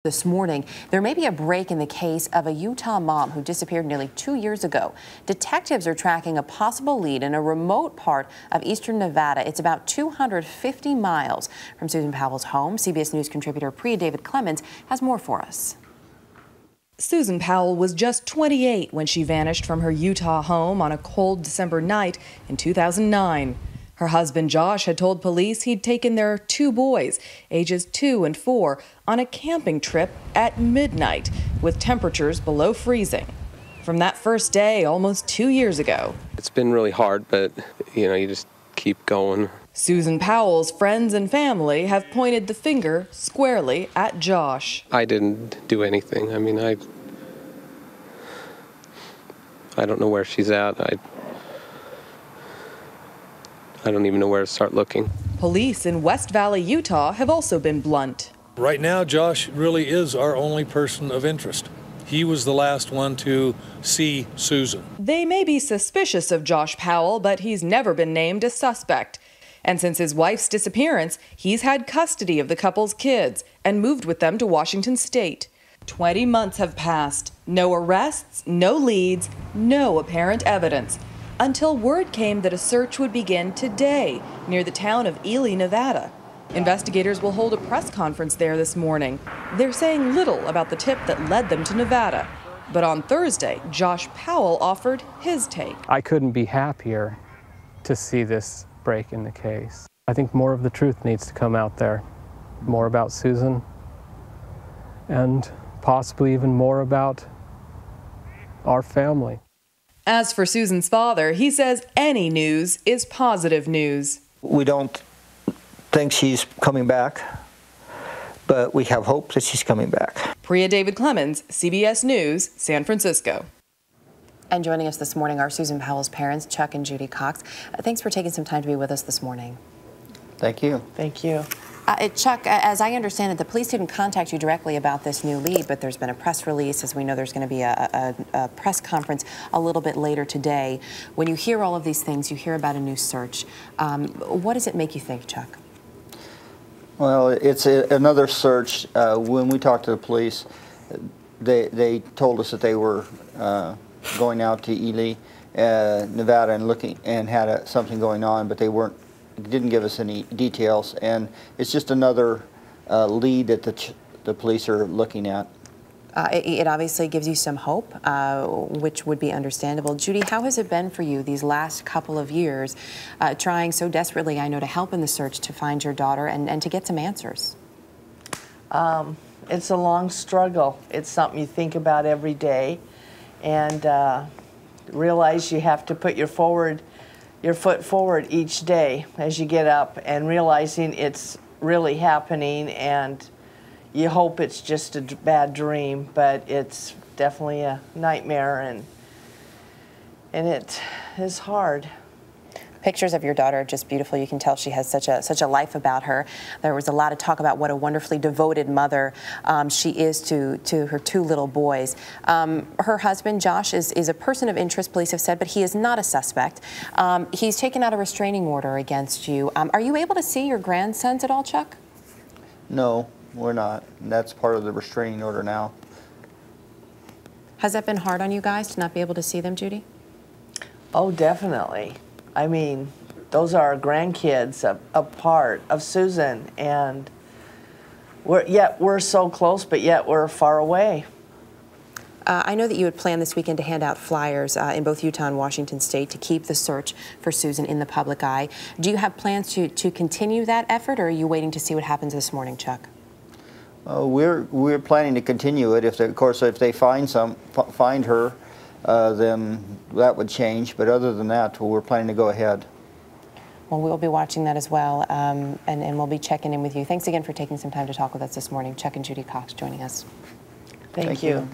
This morning, there may be a break in the case of a Utah mom who disappeared nearly 2 years ago. Detectives are tracking a possible lead in a remote part of eastern Nevada. It's about 250 miles from Susan Powell's home. CBS News contributor Priya David Clemens has more for us. Susan Powell was just 28 when she vanished from her Utah home on a cold December night in 2009. Her husband Josh had told police he'd taken their 2 boys, ages 2 and 4, on a camping trip at midnight with temperatures below freezing. From that first day almost 2 years ago. It's been really hard, but you just keep going. Susan Powell's friends and family have pointed the finger squarely at Josh. I didn't do anything. I mean, I don't know where she's at. I don't even know where to start looking. Police in West Valley, Utah have also been blunt. Right now, Josh really is our only person of interest. He was the last one to see Susan. They may be suspicious of Josh Powell, but he's never been named a suspect. And since his wife's disappearance, he's had custody of the couple's kids and moved with them to Washington State. 20 months have passed. No arrests, no leads, no apparent evidence. Until word came that a search would begin today near the town of Ely, Nevada. Investigators will hold a press conference there this morning. They're saying little about the tip that led them to Nevada. But on Thursday, Josh Powell offered his take. I couldn't be happier to see this break in the case. I think more of the truth needs to come out there. More about Susan, and possibly even more about our family. As for Susan's father, he says any news is positive news. We don't think she's coming back, but we have hope that she's coming back. Priya David Clemens, CBS News, San Francisco. And joining us this morning are Susan Powell's parents, Chuck and Judy Cox. Thanks for taking some time to be with us this morning. Thank you. Thank you. Chuck, as I understand it, the police didn't contact you directly about this new lead, but there's been a press release. As we know, there's going to be a press conference a little bit later today. When you hear all of these things, you hear about a new search. What does it make you think, Chuck? Well, it's another search. When we talked to the police, they told us that they were going out to Ely, Nevada, and looking and had something going on, but they didn't give us any details, and it's just another lead that the police are looking at. It obviously gives you some hope, which would be understandable. Judy, how has it been for you these last couple of years, trying so desperately, I know, to help in the search to find your daughter and to get some answers? It's a long struggle. It's something you think about every day, and realize you have to put your foot forward each day as you get up, and realizing it's really happening, and you hope it's just a bad dream, but it's definitely a nightmare, and it is hard. Pictures of your daughter are just beautiful. You can tell she has such a life about her. There was a lot of talk about what a wonderfully devoted mother she is to her 2 little boys. Her husband, Josh, is a person of interest, police have said, but he is not a suspect. He's taken out a restraining order against you. Are you able to see your grandsons at all, Chuck? No, we're not. And that's part of the restraining order now. Has that been hard on you guys to not be able to see them, Judy? Oh, definitely. I mean, those are our grandkids, a part of Susan, and we're so close, but yet we're far away. I know that you had planned this weekend to hand out flyers in both Utah and Washington State to keep the search for Susan in the public eye. Do you have plans to continue that effort, or are you waiting to see what happens this morning, Chuck? We're planning to continue it. Of course, if they find her, then that would change. But other than that, we're planning to go ahead. Well, we'll be watching that as well, and we'll be checking in with you. Thanks again for taking some time to talk with us this morning. Chuck and Judy Cox joining us. Thank you.